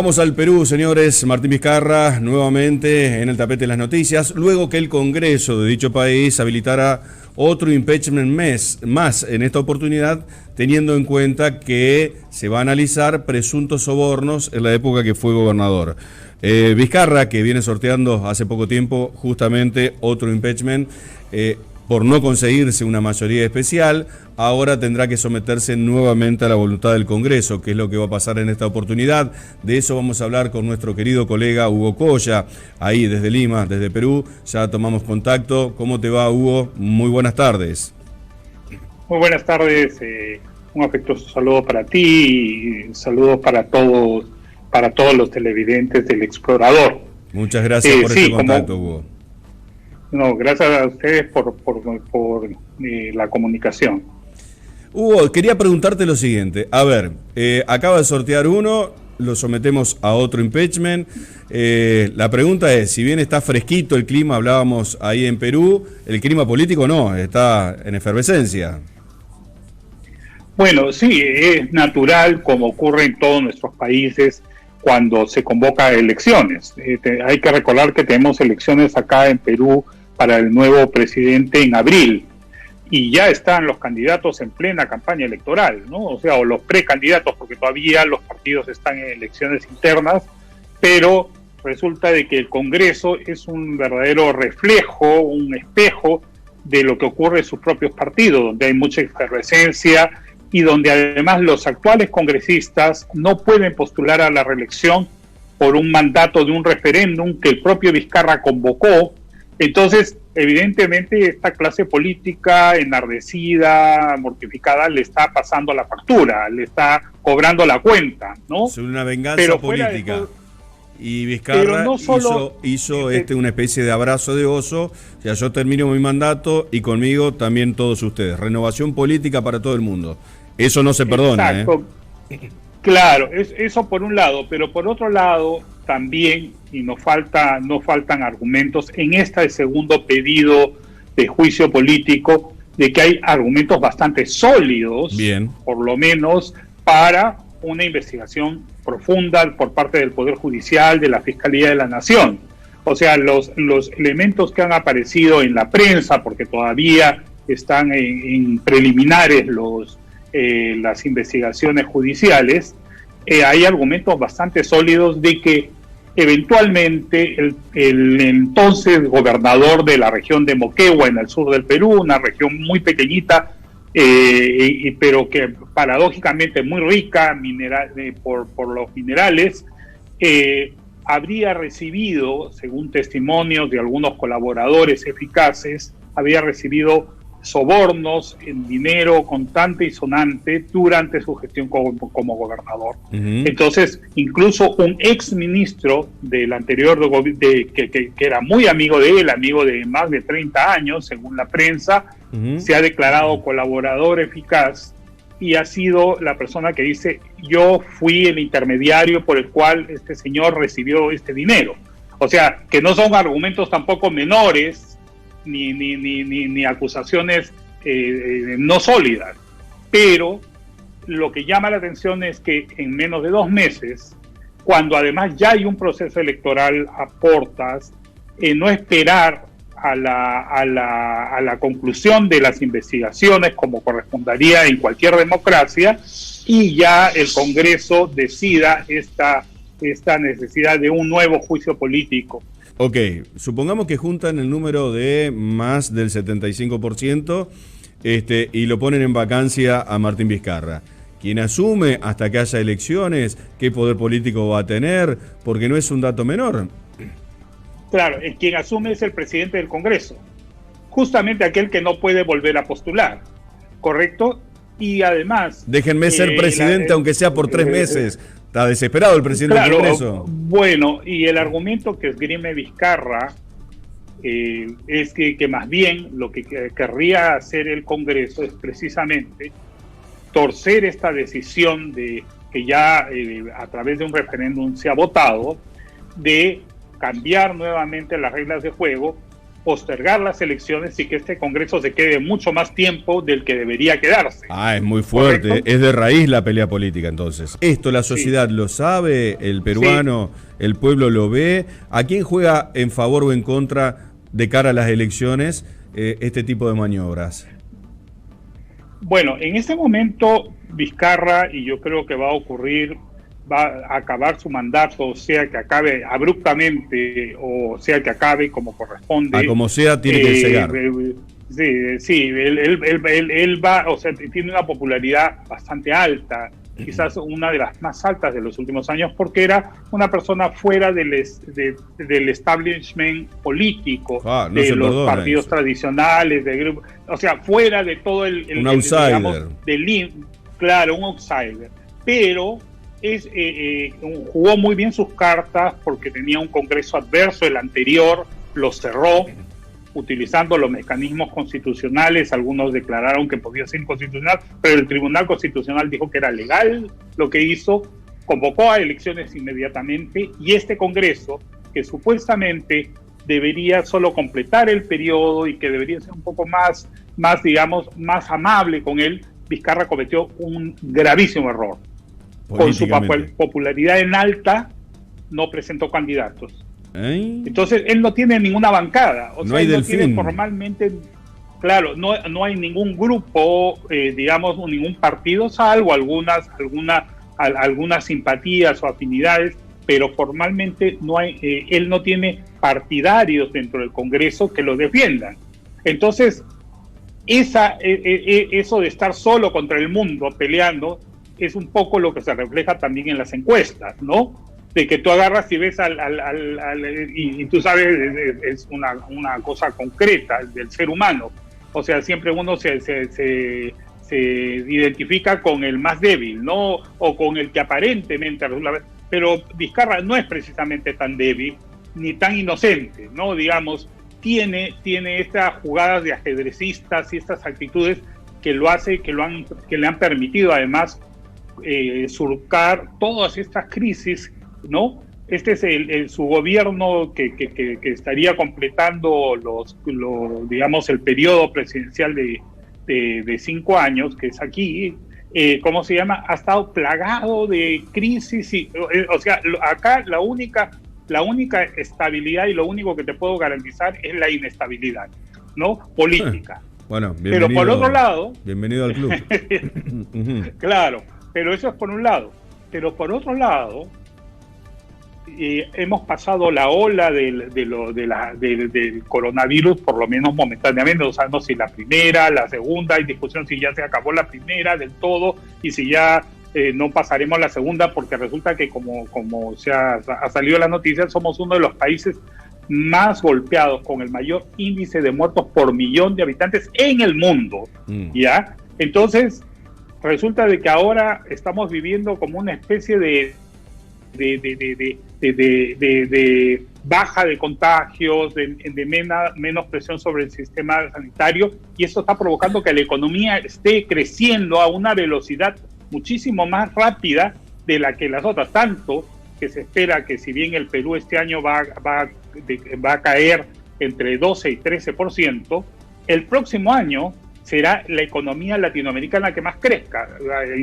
Vamos al Perú, señores. Martín Vizcarra nuevamente en el tapete de las noticias, luego que el Congreso de dicho país habilitara otro impeachment más en esta oportunidad, teniendo en cuenta que se va a analizar presuntos sobornos en la época que fue gobernador. Vizcarra, que viene sorteando hace poco tiempo justamente otro impeachment, por no conseguirse una mayoría especial, ahora tendrá que someterse nuevamente a la voluntad del Congreso, que es lo que va a pasar en esta oportunidad. De eso vamos a hablar con nuestro querido colega Hugo Coya, ahí desde Lima, desde Perú. Ya tomamos contacto. ¿Cómo te va, Hugo? Muy buenas tardes. Muy buenas tardes. Un afectuoso saludo para ti y saludos para todos los televidentes del Explorador. Muchas gracias por este contacto, Hugo. No, gracias a ustedes por la comunicación. Hugo, quería preguntarte lo siguiente. A ver, acaba de sortear uno, lo sometemos a otro impeachment. La pregunta es, si bien está fresquito el clima, hablábamos ahí en Perú, el clima político no, está en efervescencia. Bueno, sí, es natural, como ocurre en todos nuestros países, cuando se convoca elecciones. Hay que recordar que tenemos elecciones acá en Perú para el nuevo presidente en abril, y ya están los candidatos en plena campaña electoral, ¿no? O sea, o los precandidatos, porque todavía los partidos están en elecciones internas, pero resulta de que el Congreso es un verdadero reflejo, un espejo de lo que ocurre en sus propios partidos, donde hay mucha efervescencia y donde además los actuales congresistas no pueden postular a la reelección por un mandato de un referéndum que el propio Vizcarra convocó. Entonces, evidentemente, esta clase política enardecida, mortificada, le está pasando la factura, le está cobrando la cuenta, ¿no? Es una venganza política. Y Vizcarra no solo, hizo una especie de abrazo de oso. O sea, yo termino mi mandato y conmigo también todos ustedes. Renovación política para todo el mundo. Eso no se perdona. Exacto. Claro, eso por un lado, pero por otro lado también, y no faltan argumentos en este segundo pedido de juicio político, de que hay argumentos bastante sólidos, bien, por lo menos, para una investigación profunda por parte del Poder Judicial, de la Fiscalía de la Nación. O sea, los elementos que han aparecido en la prensa, porque todavía están en preliminares las investigaciones judiciales, hay argumentos bastante sólidos de que eventualmente el entonces gobernador de la región de Moquegua, en el sur del Perú, una región muy pequeñita, pero que paradójicamente muy rica por los minerales, habría recibido, según testimonios de algunos colaboradores eficaces, había recibido sobornos en dinero contante y sonante durante su gestión como gobernador. Uh-huh. Entonces, incluso un ex ministro del anterior que era muy amigo de él, amigo de más de 30 años, según la prensa, uh-huh, se ha declarado colaborador eficaz y ha sido la persona que dice: yo fui el intermediario por el cual este señor recibió este dinero. O sea, que no son argumentos tampoco menores, ni acusaciones no sólidas, pero lo que llama la atención es que en menos de 2 meses, cuando además ya hay un proceso electoral a portas, no esperar a la conclusión de las investigaciones como correspondería en cualquier democracia, y ya el Congreso decida esta necesidad de un nuevo juicio político. Ok, supongamos que juntan el número de más del 75% y lo ponen en vacancia a Martín Vizcarra. ¿Quién asume hasta que haya elecciones? ¿Qué poder político va a tener? Porque no es un dato menor. Claro, quien asume es el presidente del Congreso, justamente aquel que no puede volver a postular, ¿correcto? Y además... Déjenme ser presidente, aunque sea por 3 meses. Está desesperado el presidente del Congreso. Bueno, y el argumento que esgrime Vizcarra es que más bien lo que querría hacer el Congreso es precisamente torcer esta decisión de que ya a través de un referéndum se ha votado, de cambiar nuevamente las reglas de juego postergar las elecciones y que este Congreso se quede mucho más tiempo del que debería quedarse. Es muy fuerte, ¿correcto? Es de raíz la pelea política entonces. Esto la sociedad lo sabe, el peruano, el pueblo lo ve. ¿A quién juega en favor o en contra de cara a las elecciones este tipo de maniobras? Bueno, en este momento Vizcarra, y yo creo que va a ocurrir, va a acabar su mandato, sea que acabe abruptamente o sea que acabe como corresponde. Como sea, tiene que llegar. Sí, él va, o sea, tiene una popularidad bastante alta, quizás una de las más altas de los últimos años, porque era una persona fuera del establishment político, de los partidos tradicionales, de grupos, o sea, fuera de todo un outsider. Claro, un outsider. Pero jugó muy bien sus cartas porque tenía un Congreso adverso, el anterior lo cerró utilizando los mecanismos constitucionales. Algunos declararon que podía ser inconstitucional, pero el Tribunal Constitucional dijo que era legal lo que hizo, convocó a elecciones inmediatamente, y este Congreso, que supuestamente debería solo completar el periodo y que debería ser un poco más digamos, más amable con él, Vizcarra cometió un gravísimo error. Con su popularidad en alta, no presentó candidatos. Entonces, él no tiene ninguna bancada. O sea, él no tiene formalmente, claro, no hay ningún grupo, digamos, ningún partido, salvo algunas simpatías o afinidades, pero formalmente no hay, él no tiene partidarios dentro del Congreso que lo defiendan. Entonces, eso de estar solo contra el mundo peleando es un poco lo que se refleja también en las encuestas, ¿no? De que tú agarras y ves y tú sabes, es una cosa concreta del ser humano. O sea, siempre uno se identifica con el más débil, ¿no? O con el que aparentemente resulta. Pero Vizcarra no es precisamente tan débil ni tan inocente, ¿no? Digamos, tiene estas jugadas de ajedrecistas y estas actitudes que le han permitido además surcar todas estas crisis, ¿no? Este es su gobierno que estaría completando digamos, el periodo presidencial de 5 años, que es aquí, ¿cómo se llama? Ha estado plagado de crisis, o sea, acá la única estabilidad y lo único que te puedo garantizar es la inestabilidad, ¿no? Política. Bueno, pero por otro lado... Bienvenido al club. Claro, pero eso es por un lado. Pero por otro lado, hemos pasado la ola del coronavirus, por lo menos momentáneamente. No sabemos si la primera, la segunda, hay discusión si ya se acabó la primera del todo y si ya no pasaremos la segunda, porque resulta que como se ha salido la noticia, somos uno de los países más golpeados, con el mayor índice de muertos por millón de habitantes en el mundo, ¿ya? Entonces, resulta de que ahora estamos viviendo como una especie de baja de contagios, de menos presión sobre el sistema sanitario, y esto está provocando que la economía esté creciendo a una velocidad muchísimo más rápida de la que las otras, tanto que se espera que, si bien el Perú este año va a caer entre 12 y 13%, el próximo año será la economía latinoamericana que más crezca.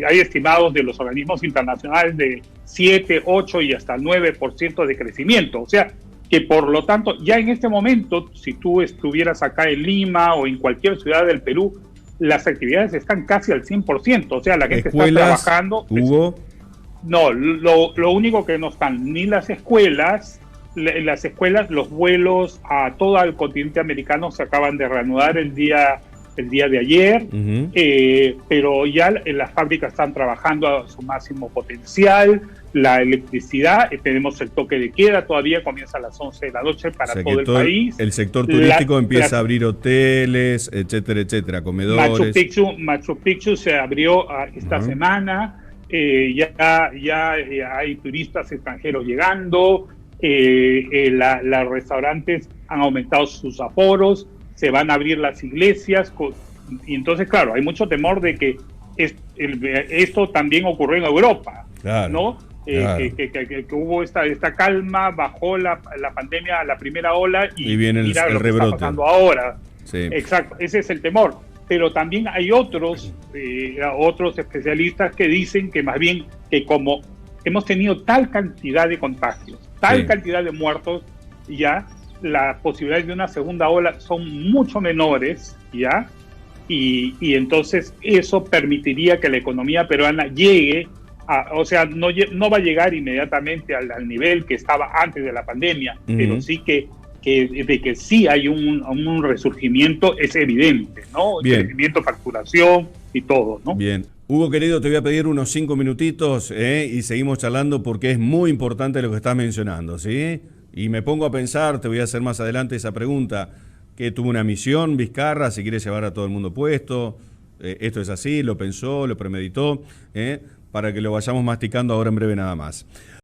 Hay estimados de los organismos internacionales de 7, 8 y hasta 9% de crecimiento. O sea, que por lo tanto, ya en este momento, si tú estuvieras acá en Lima o en cualquier ciudad del Perú, las actividades están casi al 100%. O sea, la gente está trabajando. ¿Hugo? No, lo único que no están ni las escuelas. Las escuelas, los vuelos a todo el continente americano se acaban de reanudar el día de ayer, pero ya las fábricas están trabajando a su máximo potencial. La electricidad, tenemos el toque de queda, todavía comienza a las 11 de la noche para todo el país. El sector turístico empieza a abrir hoteles, etcétera, etcétera, comedores. Machu Picchu se abrió esta semana, ya hay turistas extranjeros llegando, los restaurantes han aumentado sus aforos, se van a abrir las iglesias, y entonces, claro, hay mucho temor de que esto también ocurrió en Europa, claro, ¿no? Claro. que hubo esta calma, bajó la pandemia, la primera ola y viene el lo que rebrote. está pasando ahora. Sí. Exacto, ese es el temor. Pero también hay otros especialistas que dicen que más bien que como hemos tenido tal cantidad de contagios, tal cantidad de muertos, ya las posibilidades de una segunda ola son mucho menores, ya, y entonces eso permitiría que la economía peruana llegue o sea, no va a llegar inmediatamente al nivel que estaba antes de la pandemia, pero sí que de que sí hay un resurgimiento es evidente, ¿no? Bien. Crecimiento, facturación y todo, ¿no? Bien. Hugo, querido, te voy a pedir unos 5 minutitos y seguimos charlando porque es muy importante lo que estás mencionando, ¿sí? Y me pongo a pensar, te voy a hacer más adelante esa pregunta, que tuvo una misión, Vizcarra, si quiere llevar a todo el mundo puesto, esto es así, lo pensó, lo premeditó, para que lo vayamos masticando ahora en breve nada más.